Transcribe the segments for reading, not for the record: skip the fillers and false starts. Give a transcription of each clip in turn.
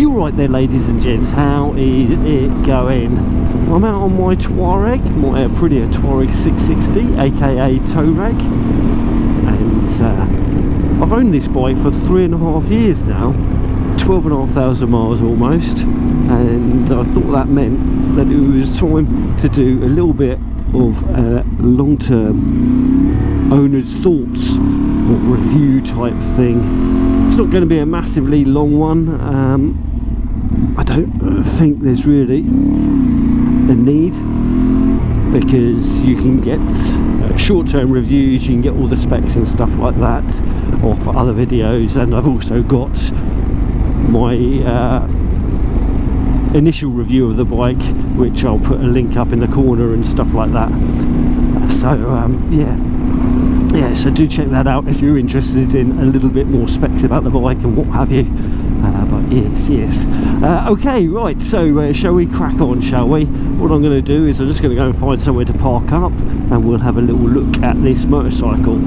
You right there, ladies and gents, how is it going? I'm out on my Tuareg, my Aprilia Tuareg 660, aka Tuareg, and I've owned this bike for 3.5 years now, 12,500 miles almost, and I thought that meant that it was time to do a little bit of a long-term owner's thoughts or review type thing. It's not going to be a massively long one. I don't think there's really a need, because you can get short-term reviews, you can get all the specs and stuff like that off other videos, and I've also got my initial review of the bike, which I'll put a link up in the corner and stuff like that. So yeah, so do check that out if you're interested in a little bit more specs about the bike and what have you. But yes. Okay, right, so shall we crack on, shall we? What I'm going to do is I'm just going to go and find somewhere to park up, and we'll have a little look at this motorcycle.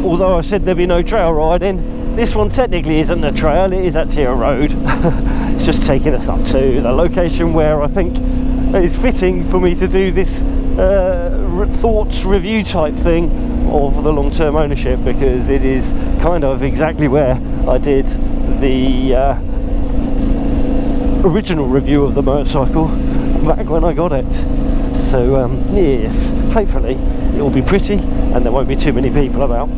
Although I said there'd be no trail riding, this one technically isn't a trail, it is actually a road. It's just taking us up to the location where I think it's fitting for me to do this thoughts review type thing of the long-term ownership, because it is kind of exactly where I did the original review of the motorcycle back when I got it. So yes, hopefully it will be pretty and there won't be too many people about.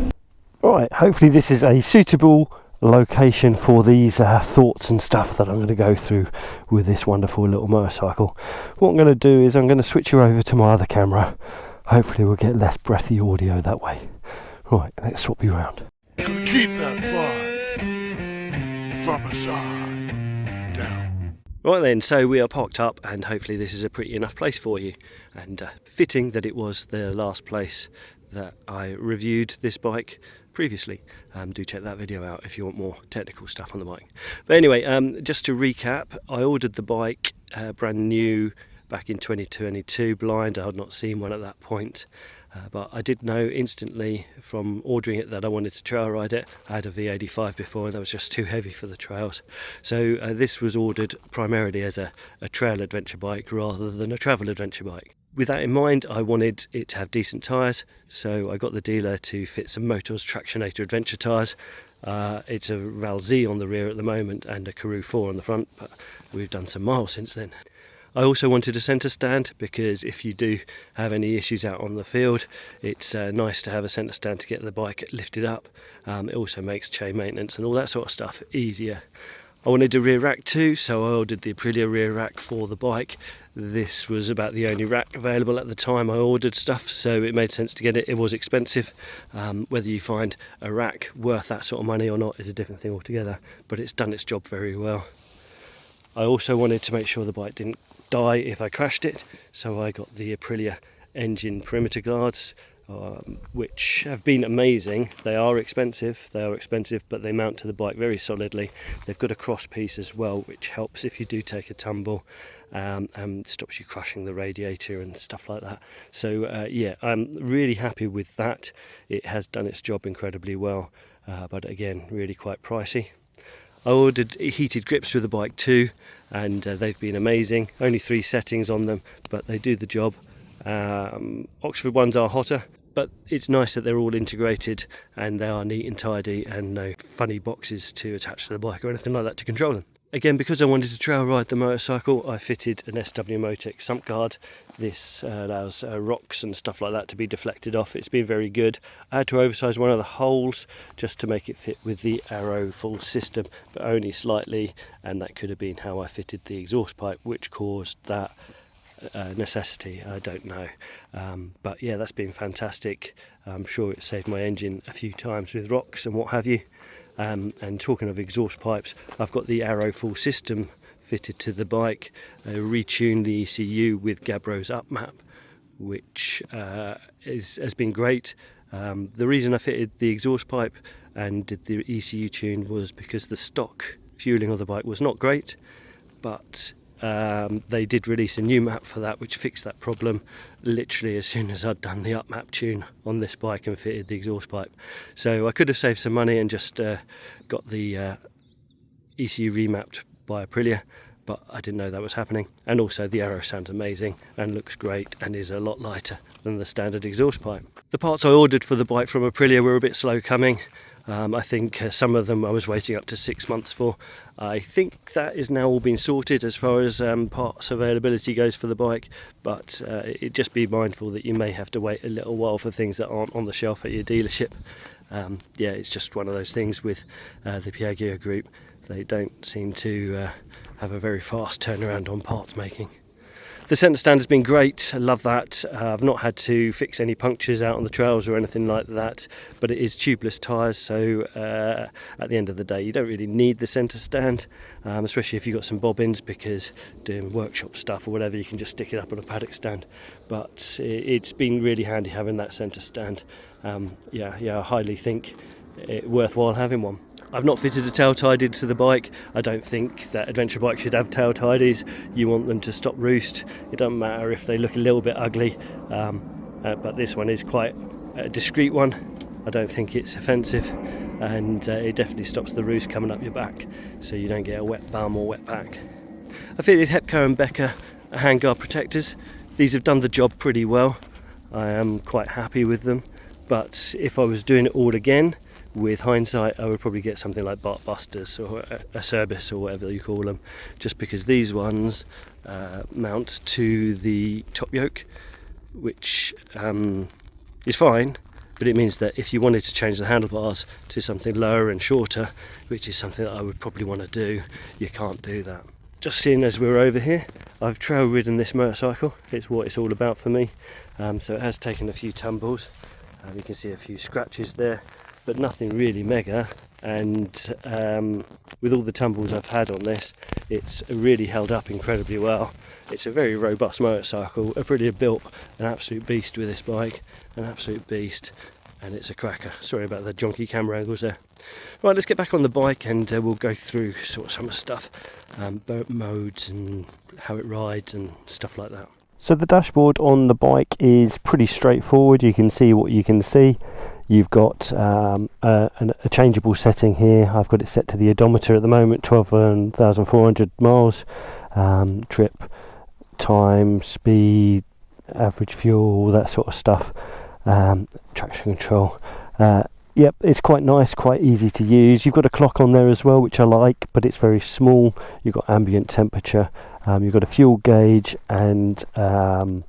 Right, hopefully this is a suitable location for these thoughts and stuff that I'm going to go through with this wonderful little motorcycle. What I'm going to do is I'm going to switch you over to my other camera. Hopefully we'll get less breathy audio that way. Right, let's swap you around. Keep that bike from side down. Right then, so we are parked up, and hopefully this is a pretty enough place for you, and fitting that it was the last place that I reviewed this bike previously. Do check that video out if you want more technical stuff on the bike. But anyway, just to recap, I ordered the bike brand new back in 2022, blind. I had not seen one at that point, but I did know instantly from ordering it that I wanted to trail ride it. I had a V85 before and that was just too heavy for the trails, so this was ordered primarily as a trail adventure bike rather than a travel adventure bike. With that in mind, I wanted it to have decent tyres, so I got the dealer to fit some Motors Tractionator Adventure tyres. It's a Ral Z on the rear at the moment and a Karoo 4 on the front, but we've done some miles since then. I also wanted a centre stand, because if you do have any issues out on the field, it's nice to have a centre stand to get the bike lifted up. It also makes chain maintenance and all that sort of stuff easier. I wanted a rear rack too, so I ordered the Aprilia rear rack for the bike. This was about the only rack available at the time I ordered stuff, so it made sense to get it. It was expensive. Whether you find a rack worth that sort of money or not is a different thing altogether, but it's done its job very well. I also wanted to make sure the bike didn't die if I crashed it, so I got the Aprilia engine perimeter guards, which have been amazing. They are expensive, but they mount to the bike very solidly. They've got a cross piece as well, which helps if you do take a tumble, and stops you crushing the radiator and stuff like that. So yeah, I'm really happy with that. It has done its job incredibly well, but again, really quite pricey. I ordered heated grips with the bike too, and they've been amazing. Only 3 settings on them, but they do the job. Oxford ones are hotter, but it's nice that they're all integrated and they are neat and tidy, and no funny boxes to attach to the bike or anything like that to control them. Again, because I wanted to trail ride the motorcycle, I fitted an SW Motec sump guard. This allows rocks and stuff like that to be deflected off. It's been very good. I had to oversize one of the holes just to make it fit with the Arrow full system, but only slightly, and that could have been how I fitted the exhaust pipe, which caused that necessity. I don't know, but yeah, that's been fantastic. I'm sure it saved my engine a few times with rocks and what have you. And talking of exhaust pipes, I've got the Arrow full system fitted to the bike. I retuned the ECU with Gabbro's upmap, which has been great. The reason I fitted the exhaust pipe and did the ECU tune was because the stock fueling of the bike was not great, but They did release a new map for that which fixed that problem literally as soon as I'd done the up map tune on this bike and fitted the exhaust pipe. So I could have saved some money and just got the ECU remapped by Aprilia, but I didn't know that was happening. And also the aero sounds amazing and looks great and is a lot lighter than the standard exhaust pipe. The parts I ordered for the bike from Aprilia were a bit slow coming. I think some of them I was waiting up to 6 months for. I think that is now all been sorted as far as parts availability goes for the bike, but just be mindful that you may have to wait a little while for things that aren't on the shelf at your dealership. Yeah, it's just one of those things with the Piaggio group. They don't seem to have a very fast turnaround on parts making. The centre stand has been great, I love that. I've not had to fix any punctures out on the trails or anything like that, but it is tubeless tyres, so at the end of the day you don't really need the centre stand, especially if you've got some bobbins, because doing workshop stuff or whatever you can just stick it up on a paddock stand. But it's been really handy having that centre stand. Yeah, I highly think it worthwhile having one. I've not fitted a tail tidy to the bike. I don't think that adventure bikes should have tail tidies. You want them to stop roost. It doesn't matter if they look a little bit ugly, but this one is quite a discreet one. I don't think it's offensive, and it definitely stops the roost coming up your back, so you don't get a wet bum or wet back. I fitted Hepco and Becker handguard protectors. These have done the job pretty well. I am quite happy with them, but if I was doing it all again, with hindsight, I would probably get something like Bart Busters or a Cerbis or whatever you call them, just because these ones mount to the top yoke, which is fine, but it means that if you wanted to change the handlebars to something lower and shorter, which is something that I would probably want to do, you can't do that. Just seeing as we're over here, I've trail ridden this motorcycle. It's what it's all about for me. So it has taken a few tumbles. You can see a few scratches there, but nothing really mega, and with all the tumbles I've had on this, it's really held up incredibly well. It's a very robust motorcycle. Aprilia built an absolute beast with this bike, an absolute beast, and it's a cracker. Sorry about the jonky camera angles there. Right, let's get back on the bike and we'll go through sort of some of the stuff, modes and how it rides and stuff like that. So the dashboard on the bike is pretty straightforward. You can see what you can see. You've got a changeable setting here. I've got it set to the odometer at the moment, 12,400 miles, trip, time, speed, average fuel, all that sort of stuff, traction control. Yep, it's quite nice, quite easy to use. You've got a clock on there as well, which I like, but it's very small. You've got ambient temperature, you've got a fuel gauge and a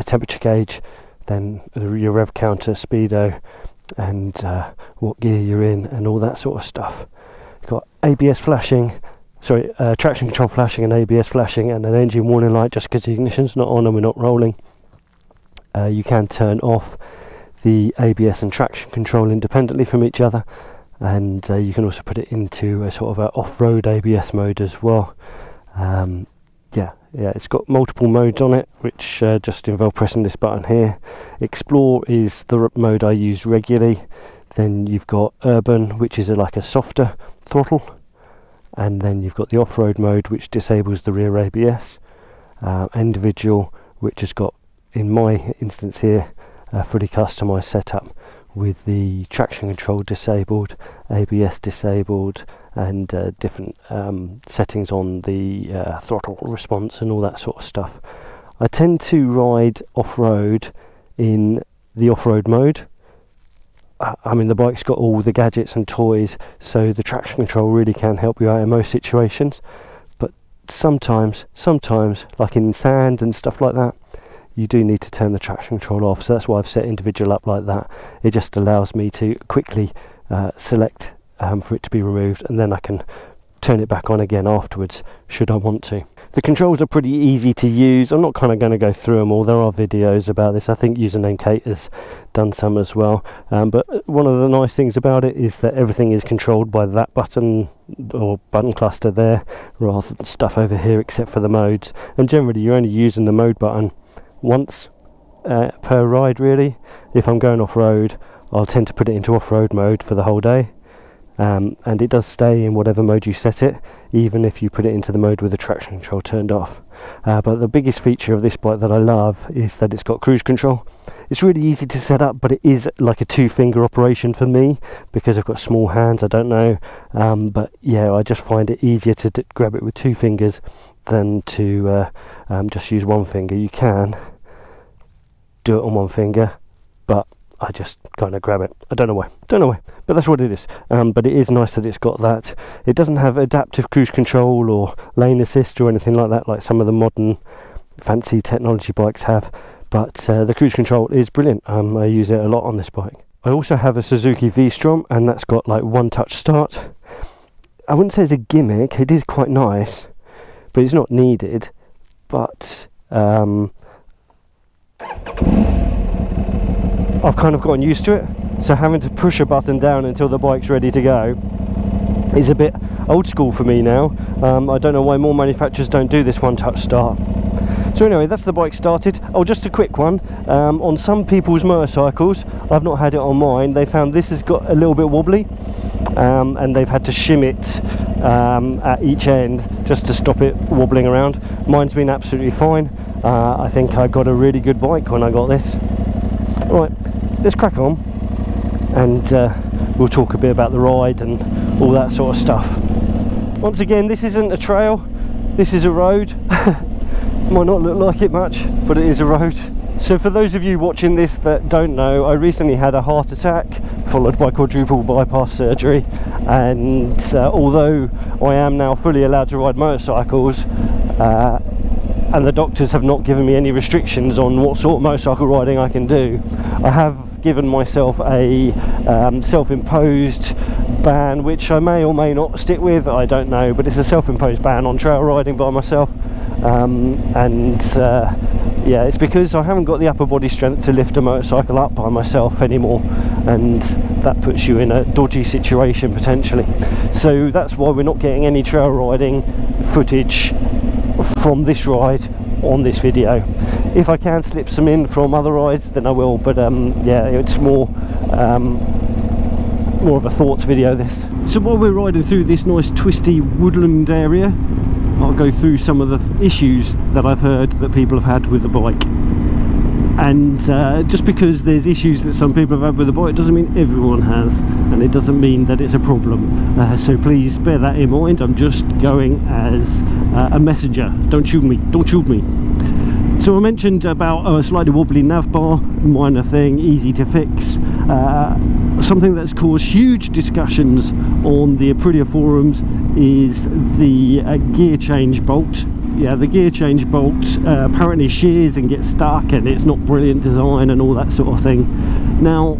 temperature gauge, then your rev counter, speedo, and what gear you're in, and all that sort of stuff. You've got ABS flashing, traction control flashing and ABS flashing, and an engine warning light just because the ignition's not on and we're not rolling. You can turn off the ABS and traction control independently from each other, and you can also put it into a sort of a off-road ABS mode as well. Yeah, it's got multiple modes on it, which just involve pressing this button here. Explore is the mode I use regularly. Then you've got Urban, which is like a softer throttle, and then you've got the off-road mode, which disables the rear ABS. Individual, which has got, in my instance here, a fully customized setup with the traction control disabled, ABS disabled, and different settings on the throttle response and all that sort of stuff. I tend to ride off-road in the off-road mode. I mean, the bike's got all the gadgets and toys, so the traction control really can help you out in most situations, but sometimes like in sand and stuff like that, you do need to turn the traction control off. So that's why I've set individual up like that. It just allows me to quickly select for it to be removed, and then I can turn it back on again afterwards should I want to. The controls are pretty easy to use. I'm not kind of going to go through them all. There are videos about this. I think Username Kate has done some as well. But one of the nice things about it is that everything is controlled by that button or button cluster there, rather than stuff over here except for the modes. And generally you're only using the mode button once per ride really. If I'm going off-road, I'll tend to put it into off-road mode for the whole day, and it does stay in whatever mode you set it, even if you put it into the mode with the traction control turned off. But the biggest feature of this bike that I love is that it's got cruise control. It's really easy to set up, but it is like a two-finger operation for me because I've got small hands. I don't know, but yeah, I just find it easier to grab it with 2 fingers than to just use 1 finger. You can do it on 1 finger, but I just kind of grab it. I don't know why, but that's what it is. But it is nice that it's got that. It doesn't have adaptive cruise control or lane assist or anything like that, like some of the modern fancy technology bikes have. But the cruise control is brilliant. I use it a lot on this bike. I also have a Suzuki V-Strom, and that's got like one-touch start. I wouldn't say it's a gimmick. It is quite nice, but it's not needed. But I've kind of gotten used to it, so having to push a button down until the bike's ready to go is a bit old school for me now. I don't know why more manufacturers don't do this one-touch start. So anyway, that's the bike started. Oh, just a quick one. On some people's motorcycles, I've not had it on mine, they found this has got a little bit wobbly, and they've had to shim it at each end just to stop it wobbling around. Mine's been absolutely fine. I think I got a really good bike when I got this. Right, let's crack on, and we'll talk a bit about the ride and all that sort of stuff. Once again, this isn't a trail, this is a road. Might not look like it much, but it is a road. So for those of you watching this that don't know, I recently had a heart attack followed by quadruple bypass surgery, and although I am now fully allowed to ride motorcycles, and the doctors have not given me any restrictions on what sort of motorcycle riding I can do, I have given myself a self-imposed ban, which I may or may not stick with, I don't know, but it's a self-imposed ban on trail riding by myself. Yeah, it's because I haven't got the upper body strength to lift a motorcycle up by myself anymore, and that puts you in a dodgy situation potentially. So that's why we're not getting any trail riding footage from this ride on this video. If I can slip some in from other rides, then I will, but yeah, it's more of a thoughts video, this. So while we're riding through this nice twisty woodland area, I'll go through some of the issues that I've heard that people have had with the bike. And just because there's issues that some people have had with the bike doesn't mean everyone has, and it doesn't mean that it's a problem. So please bear that in mind. I'm just going as a messenger. Don't shoot me, don't shoot me. So I mentioned about a slightly wobbly nav bar, minor thing, easy to fix. Something that's caused huge discussions on the Aprilia forums is the gear change bolt. Yeah, the gear change bolt apparently shears and gets stuck, and it's not brilliant design and all that sort of thing. Now,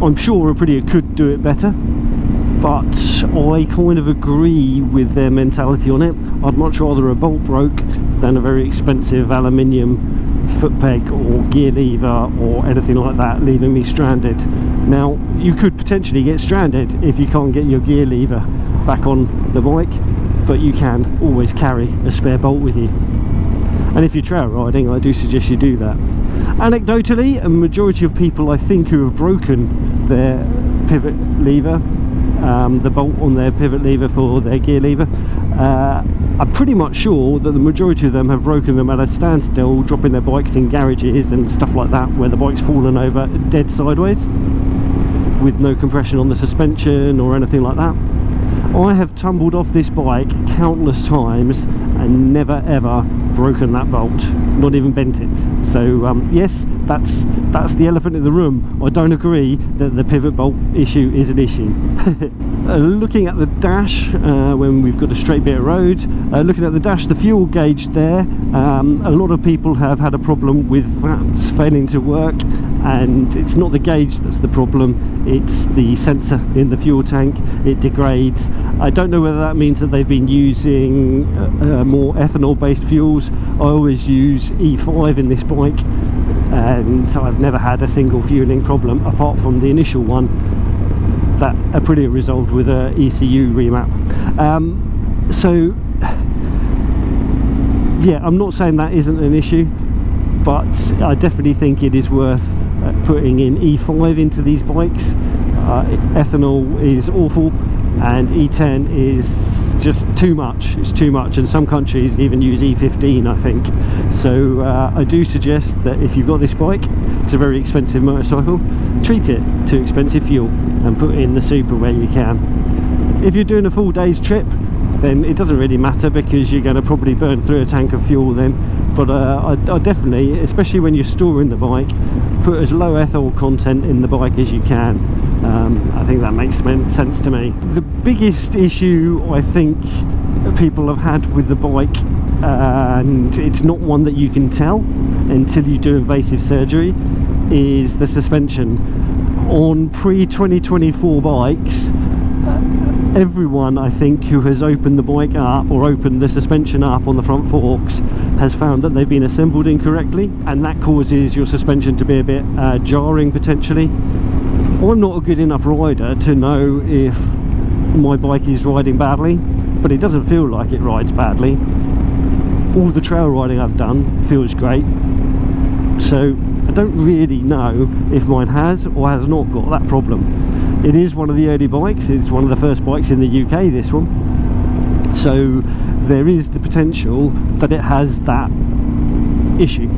I'm sure Aprilia could do it better, but I kind of agree with their mentality on it. I'd much rather a bolt broke than a very expensive aluminium foot peg or gear lever or anything like that leaving me stranded. Now, you could potentially get stranded if you can't get your gear lever back on the bike, but you can always carry a spare bolt with you. And if you're trail riding, I do suggest you do that. Anecdotally, a majority of people I think who have broken their pivot lever, the bolt on their pivot lever for their gear lever, I'm pretty much sure that the majority of them have broken them at a standstill, dropping their bikes in garages and stuff like that, where the bike's fallen over dead sideways with no compression on the suspension or anything like that. I have tumbled off this bike countless times and never ever broken that bolt, not even bent it. So yes, that's the elephant in the room. I don't agree that the pivot bolt issue is an issue. Looking at the dash, when we've got a straight bit of road, looking at the dash, the fuel gauge there, a lot of people have had a problem with that failing to work, and it's not the gauge that's the problem, it's the sensor in the fuel tank. It degrades. I don't know whether that means that they've been using more ethanol based fuels. I always use E5 in this bike, and so I've never had a single fueling problem apart from the initial one that Aprilia resolved with a ECU remap. So yeah, I'm not saying that isn't an issue, but I definitely think it is worth putting in E5 into these bikes. Ethanol is awful and E10 is just too much. It's too much, and some countries even use E15, I think. So I do suggest that if you've got this bike, it's a very expensive motorcycle, treat it to expensive fuel and put in the super where you can. If you're doing a full day's trip, then it doesn't really matter, because you're going to probably burn through a tank of fuel then. But I definitely, especially when you're storing the bike, put as low ethanol content in the bike as you can. I think that makes sense to me. The biggest issue I think people have had with the bike, and it's not one that you can tell until you do invasive surgery, is the suspension. On pre-2024 bikes, everyone, I think, who has opened the bike up or opened the suspension up on the front forks has found that they've been assembled incorrectly, and that causes your suspension to be a bit jarring potentially. I'm not a good enough rider to know if my bike is riding badly, but it doesn't feel like it rides badly. All the trail riding I've done feels great, so I don't really know if mine has or has not got that problem. It is one of the early bikes, it's one of the first bikes in the UK, this one, so there is the potential that it has that issue,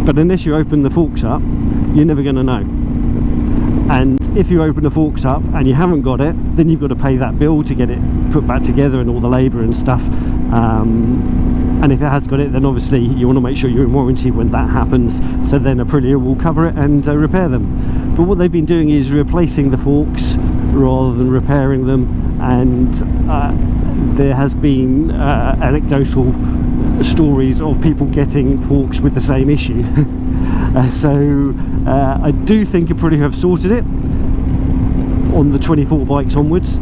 but unless you open the forks up, you're never going to know. And if you open the forks up and you haven't got it, then you've got to pay that bill to get it put back together and all the labour and stuff. And if it has got it, then obviously you want to make sure you're in warranty when that happens, so then Aprilia will cover it and repair them. But what they've been doing is replacing the forks rather than repairing them, and there has been anecdotal stories of people getting forks with the same issue. So I do think Aprilia have sorted it on the 24 bikes onwards,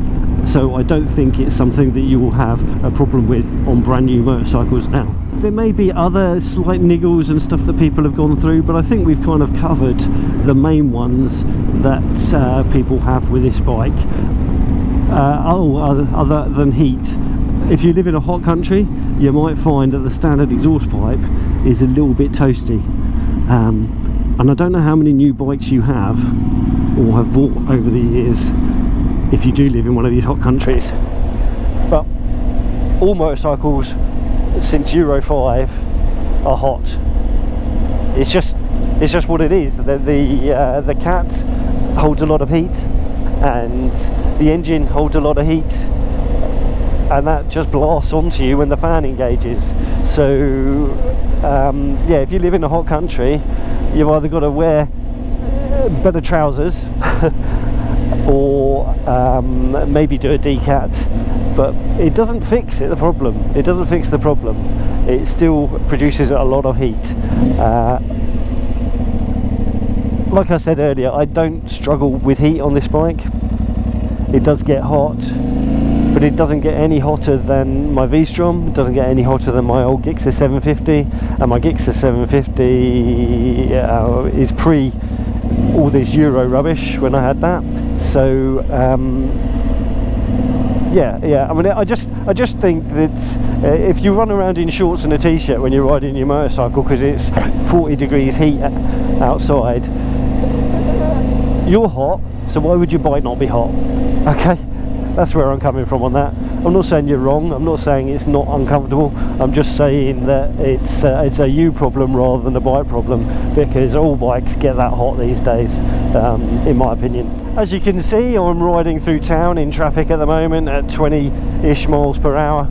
so I don't think it's something that you will have a problem with on brand new motorcycles now. There may be other slight niggles and stuff that people have gone through, but I think we've kind of covered the main ones that people have with this bike. Other than heat, if you live in a hot country, you might find that the standard exhaust pipe is a little bit toasty. And I don't know how many new bikes you have or have bought over the years if you do live in one of these hot countries, but all motorcycles since Euro 5 are hot. It's just what it is. The cat holds a lot of heat, and the engine holds a lot of heat, and that just blasts onto you when the fan engages. So yeah, if you live in a hot country, you've either got to wear better trousers or maybe do a decat, but it doesn't fix the problem. It doesn't fix the problem. It still produces a lot of heat. Like I said earlier, I don't struggle with heat on this bike. It does get hot, but it doesn't get any hotter than my V-Strom. It doesn't get any hotter than my old Gixxer 750, and my Gixxer 750 is pre all this Euro rubbish when I had that. So yeah, I mean, I just think that if you run around in shorts and a t-shirt when you're riding your motorcycle because it's 40 degrees heat outside, you're hot, so why would your bike not be hot? Okay, that's where I'm coming from on that. I'm not saying you're wrong, I'm not saying it's not uncomfortable, I'm just saying that it's a you problem rather than a bike problem, because all bikes get that hot these days, in my opinion. As you can see, I'm riding through town in traffic at the moment at 20-ish miles per hour.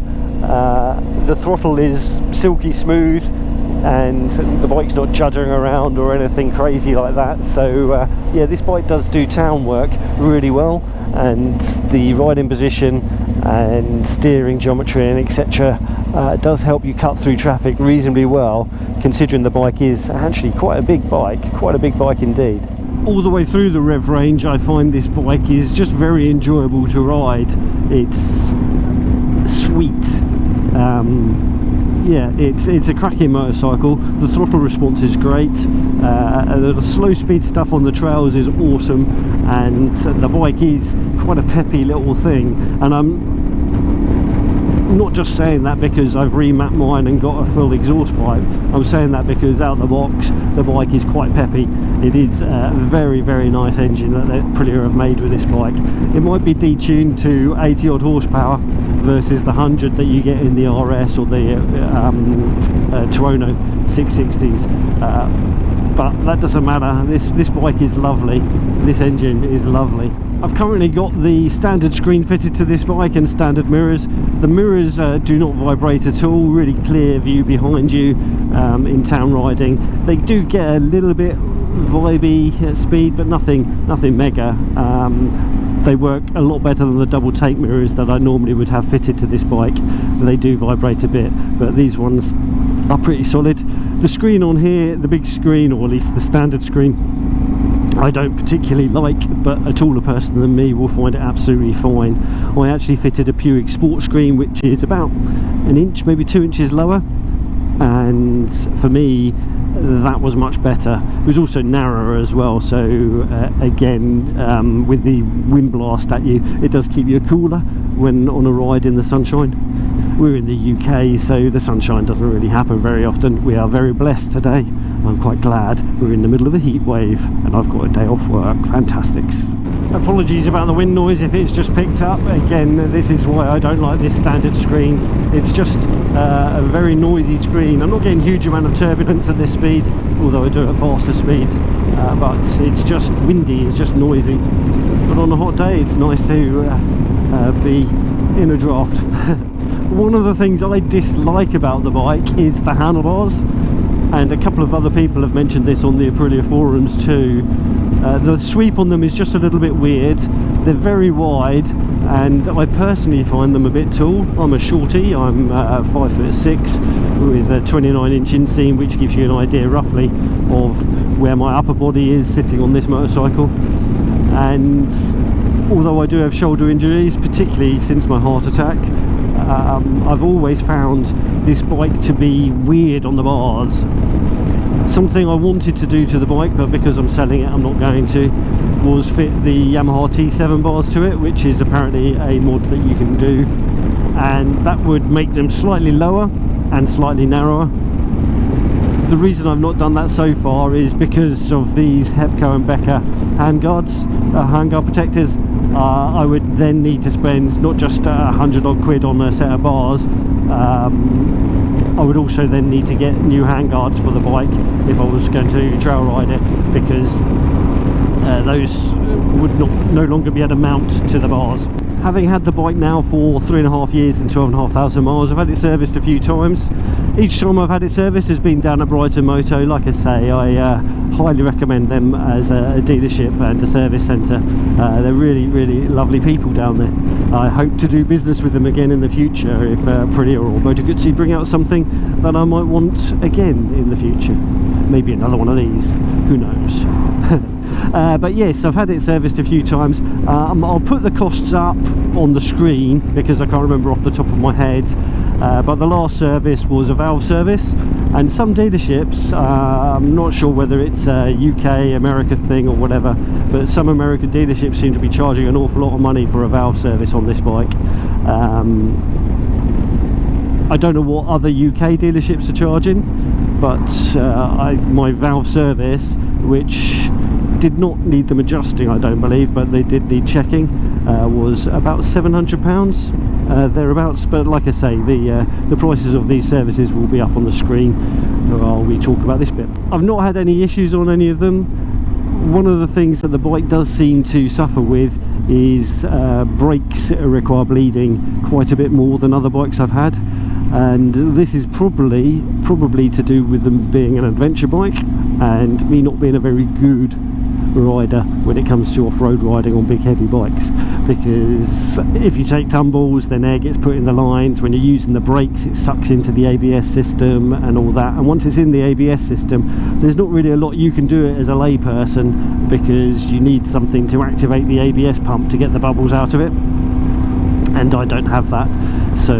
The throttle is silky smooth, and the bike's not juddering around or anything crazy like that. So yeah, this bike does do town work really well, and the riding position and steering geometry and etc. Does help you cut through traffic reasonably well, considering the bike is actually quite a big bike indeed. All the way through the rev range, I find this bike is just very enjoyable to ride. It's sweet. Yeah, it's a cracking motorcycle. The throttle response is great. The slow speed stuff on the trails is awesome, and the bike is quite a peppy little thing. And I'm not just saying that because I've remapped mine and got a full exhaust pipe. I'm saying that because out of the box the bike is quite peppy, It is a very, very nice engine that Aprilia have made with this bike. It might be detuned to 80 odd horsepower versus the 100 that you get in the RS or the Tuono 660s, but that doesn't matter. This bike is lovely. This engine is lovely. I've currently got the standard screen fitted to this bike and standard mirrors. The mirrors do not vibrate at all, really clear view behind you in town riding. They do get a little bit vibey at speed, but nothing mega. They work a lot better than the double take mirrors that I normally would have fitted to this bike. They do vibrate a bit, but these ones are pretty solid. The screen on here, the big screen, or at least the standard screen, I don't particularly like, but a taller person than me will find it absolutely fine. I actually fitted a Puig Sport screen, which is about an inch, maybe 2 inches lower, and for me that was much better. It was also narrower as well, so again, with the wind blast at you, it does keep you cooler when on a ride in the sunshine. We're in the UK, so the sunshine doesn't really happen very often. We are very blessed today. I'm quite glad. We're in the middle of a heat wave and I've got a day off work. Fantastic. Apologies about the wind noise if it's just picked up. Again, this is why I don't like this standard screen. It's just a very noisy screen. I'm not getting huge amount of turbulence at this speed, although I do it at faster speeds, but it's just windy, it's just noisy. But on a hot day it's nice to be in a draft. One of the things I dislike about the bike is the handlebars, and a couple of other people have mentioned this on the Aprilia forums too. The sweep on them is just a little bit weird. They're very wide and I personally find them a bit tall. I'm a shorty, I'm 5'6" with a 29-inch inseam, which gives you an idea roughly of where my upper body is sitting on this motorcycle. And although I do have shoulder injuries, particularly since my heart attack, I've always found this bike to be weird on the bars. Something I wanted to do to the bike, but because I'm selling it I'm not going to, was fit the Yamaha T7 bars to it, which is apparently a mod that you can do, and that would make them slightly lower and slightly narrower. The reason I've not done that so far is because of these Hepco and Becker handguard protectors. I would then need to spend not just 100 odd quid on a set of bars, I would also then need to get new handguards for the bike if I was going to trail ride it, because those would no longer be able to mount to the bars. Having had the bike now for 3.5 years and 12,500 miles, I've had it serviced a few times. Each time I've had it serviced has been down at Brighton Moto. Like I say, I highly recommend them as a dealership and a service centre. They're really, really lovely people down there. I hope to do business with them again in the future if Aprilia or Moto Guzzi bring out something that I might want again in the future. Maybe another one of these, who knows. But yes, I've had it serviced a few times. I'll put the costs up on the screen because I can't remember off the top of my head, but the last service was a valve service, and some dealerships, I'm not sure whether it's a UK, America thing or whatever, but some American dealerships seem to be charging an awful lot of money for a valve service on this bike. I don't know what other UK dealerships are charging, but my valve service, which did not need them adjusting, I don't believe, but they did need checking, was about £700 thereabouts. But like I say, the prices of these services will be up on the screen while we talk about this bit. I've not had any issues on any of them. One of the things that the bike does seem to suffer with is brakes require bleeding quite a bit more than other bikes I've had, and this is probably to do with them being an adventure bike and me not being a very good rider when it comes to off-road riding on big heavy bikes, because if you take tumbles then air gets put in the lines. When you're using the brakes it sucks into the ABS system and all that, and once it's in the ABS system there's not really a lot you can do it as a layperson, because you need something to activate the ABS pump to get the bubbles out of it, and I don't have that. So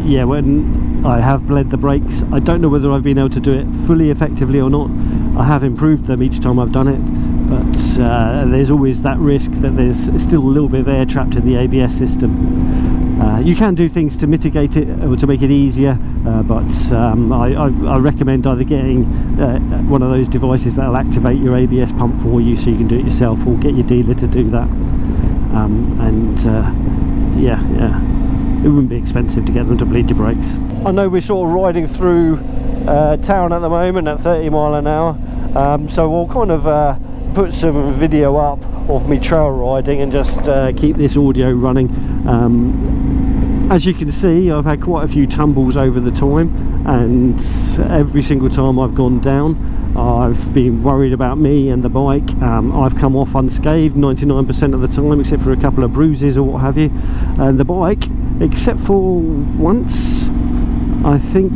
yeah, when I have bled the brakes, I don't know whether I've been able to do it fully effectively or not. I have improved them each time I've done it, but there's always that risk that there's still a little bit of air trapped in the ABS system. You can do things to mitigate it or to make it easier, but I recommend either getting one of those devices that will activate your ABS pump for you so you can do it yourself, or get your dealer to do that. Yeah, it wouldn't be expensive to get them to bleed your brakes. I know we're sort of riding through town at the moment at 30 mile an hour, so we'll kind of put some video up of me trail riding and just keep this audio running. As you can see, I've had quite a few tumbles over the time, and every single time I've gone down I've been worried about me and the bike. I've come off unscathed 99% of the time, except for a couple of bruises or what have you, and the bike, except for once, I think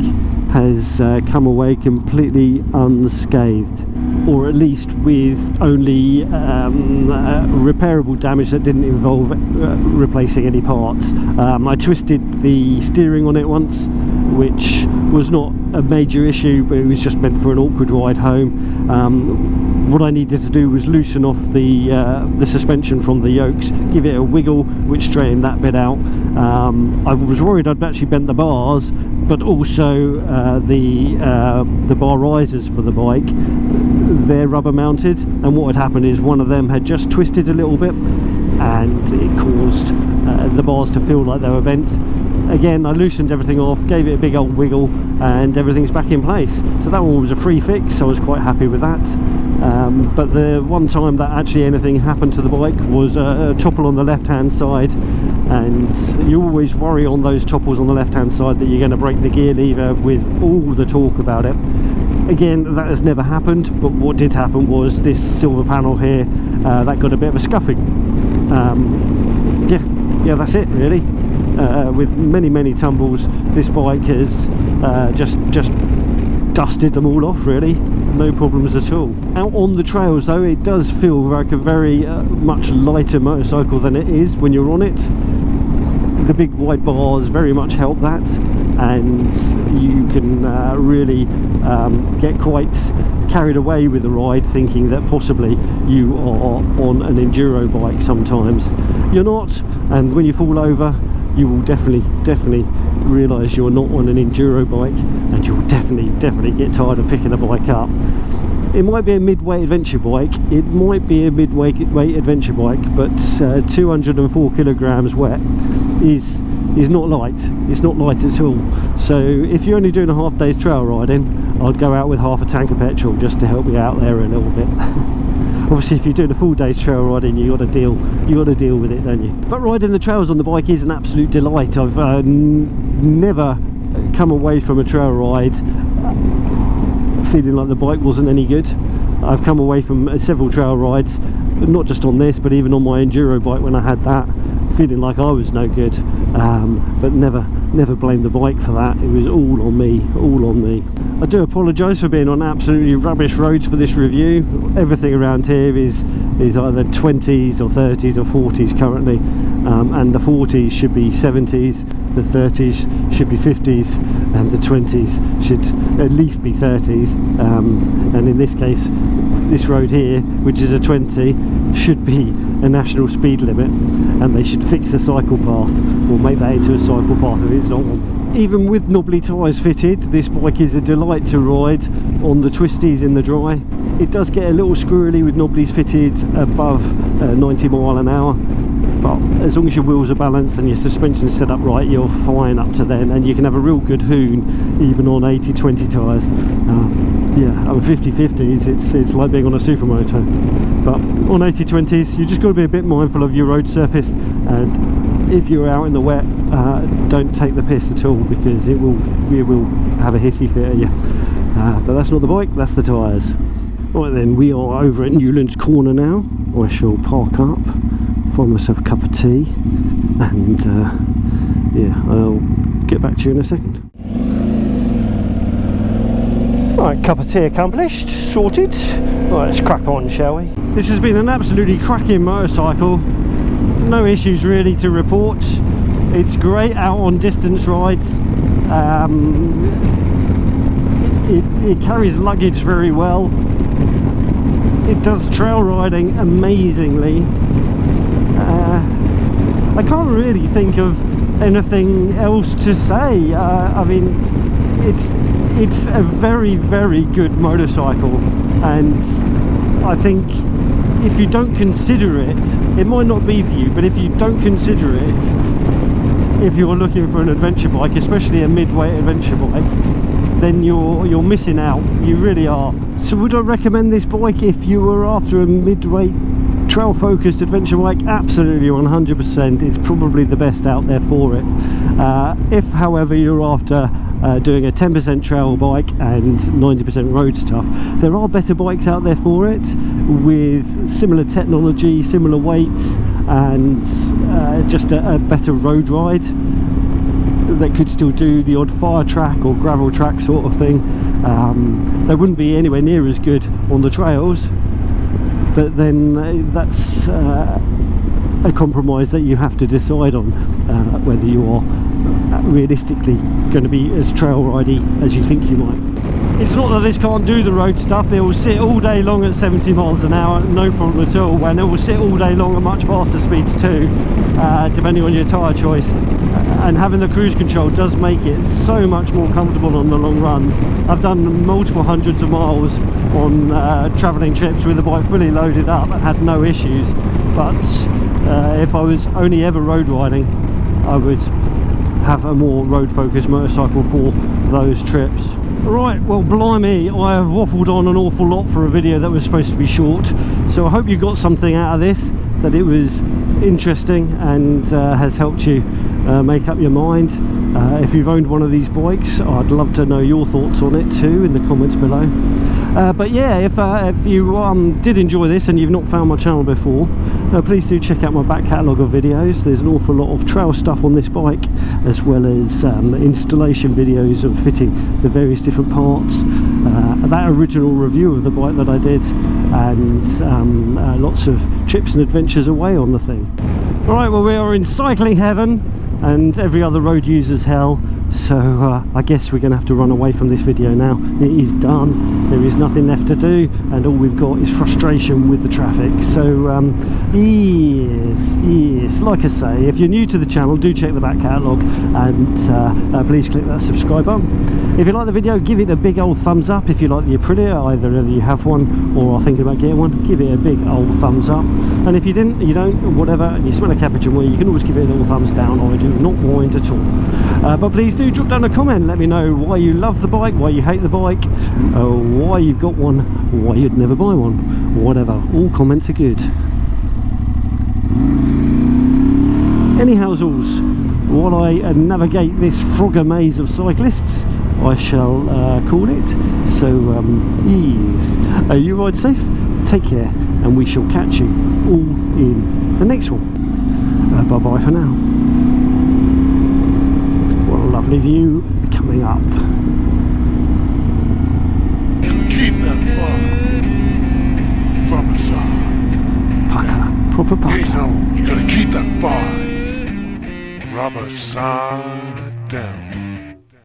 has come away completely unscathed, or at least with only repairable damage that didn't involve replacing any parts. I twisted the steering on it once, which was not a major issue, but it was just meant for an awkward ride home. What I needed to do was loosen off the suspension from the yokes, give it a wiggle, which straightened that bit out. I was worried I'd actually bent the bars, but also the bar risers for the bike, they're rubber mounted, and what had happened is one of them had just twisted a little bit, and it caused the bars to feel like they were bent. Again, I loosened everything off, gave it a big old wiggle, and everything's back in place. So that one was a free fix, so I was quite happy with that. But the one time that actually anything happened to the bike was a topple on the left hand side, and you always worry on those topples on the left hand side that you're going to break the gear lever with all the torque about it. Again, that has never happened, but what did happen was this silver panel here, that got a bit of a scuffing. Yeah, that's it really. With many tumbles, this bike has just dusted them all off really, no problems at all. Out on the trails though, it does feel like a very much lighter motorcycle than it is when you're on it. The big wide bars very much help that, and you can really get quite carried away with the ride, thinking that possibly you are on an enduro bike. Sometimes you're not, and when you fall over, you will definitely realise you're not on an enduro bike, and you'll definitely get tired of picking the bike up. It might be a mid-weight adventure bike, but 204 kilograms wet is not light. It's not light at all. So if you're only doing a half day's trail riding, I'd go out with half a tank of petrol just to help you out there a little bit. Obviously if you're doing a full day's trail riding, you got to deal with it, don't you? But riding the trails on the bike is an absolute delight. I've never come away from a trail ride feeling like the bike wasn't any good. I've come away from several trail rides, not just on this, but even on my enduro bike when I had that, feeling like I was no good, but never blamed the bike for that. It was all on me. I do apologise for being on absolutely rubbish roads for this review. Everything around here is either 20s or 30s or 40s currently, and the 40s should be 70s, the 30s should be 50s, and the 20s should at least be 30s, and in this case this road here, which is a 20, should be a national speed limit, and they should fix the cycle path or make that into a cycle path if it's not one. Even with knobbly tyres fitted, this bike is a delight to ride on the twisties in the dry. It does get a little squirrely with knobblies fitted above 90 mile an hour, but as long as your wheels are balanced and your suspension's set up right, you're fine up to then, and you can have a real good hoon even on 80/20 tyres. Yeah, on 50/50s it's like being on a supermoto, but on 80/20s you just got to be a bit mindful of your road surface, and if you're out in the wet, don't take the piss at all, because it will have a hissy fit at you. But that's not the bike, that's the tyres. Right then, we are over at Newlands Corner now. I shall park up, find myself a cup of tea, and yeah, I'll get back to you in a second. Right, cup of tea accomplished, sorted. Right, let's crack on, shall we? This has been an absolutely cracking motorcycle. No issues really to report. It's great out on distance rides. It carries luggage very well. It does trail riding amazingly. I can't really think of anything else to say. I mean, it's a very, very good motorcycle, and I think if you don't consider it, it might not be for you, but if you don't consider it, if you're looking for an adventure bike, especially a mid-weight adventure bike, then you're missing out. You really are. So would I recommend this bike if you were after a mid-weight trail focused adventure bike? Absolutely, 100%. It's probably the best out there for it. If however you're after doing a 10% trail bike and 90% road stuff, there are better bikes out there for it, with similar technology, similar weights, and just a better road ride that could still do the odd fire track or gravel track sort of thing. They wouldn't be anywhere near as good on the trails, but then that's a compromise that you have to decide on, whether you are realistically going to be as trail ridey as you think you might. It's not that this can't do the road stuff. It will sit all day long at 70 miles an hour, no problem at all, and it will sit all day long at much faster speeds too, depending on your tyre choice. And having the cruise control does make it so much more comfortable on the long runs. I've done multiple hundreds of miles on travelling trips with the bike fully loaded up and had no issues, but if I was only ever road riding, I would have a more road focused motorcycle for those trips. Right, well blimey, I have waffled on an awful lot for a video that was supposed to be short, so I hope you got something out of this, that it was interesting and has helped you make up your mind. If you've owned one of these bikes, I'd love to know your thoughts on it too in the comments below. But yeah, if you did enjoy this and you've not found my channel before, please do check out my back catalogue of videos. There's an awful lot of trail stuff on this bike, as well as installation videos of fitting the various different parts, that original review of the bike that I did, and lots of trips and adventures away on the thing. Right, well we are in cycling heaven and every other road user's hell, so I guess we're going to have to run away from this video now. It is done, there is nothing left to do, and all we've got is frustration with the traffic. So yes, like I say, if you're new to the channel, do check the back catalogue, and please click that subscribe button. If you like the video, give it a big old thumbs up. If you like the Aprilia, either you have one or are thinking about getting one, give it a big old thumbs up. And if you didn't, you don't, or whatever, and you smell a capuchin wheel, you can always give it a little thumbs down. I do not mind at all. But please do drop down a comment, let me know why you love the bike, why you hate the bike, why you've got one, why you'd never buy one, whatever. All comments are good. Anyhowsals, while I navigate this Frogger maze of cyclists, I shall call it. So yes, you ride safe, take care, and we shall catch you all in the next one. Bye bye for now. What a lovely view coming up. Keep that bar. Rubber side. Pucker, proper pucker. Hey, no, you gotta keep that bar. Rubber side down.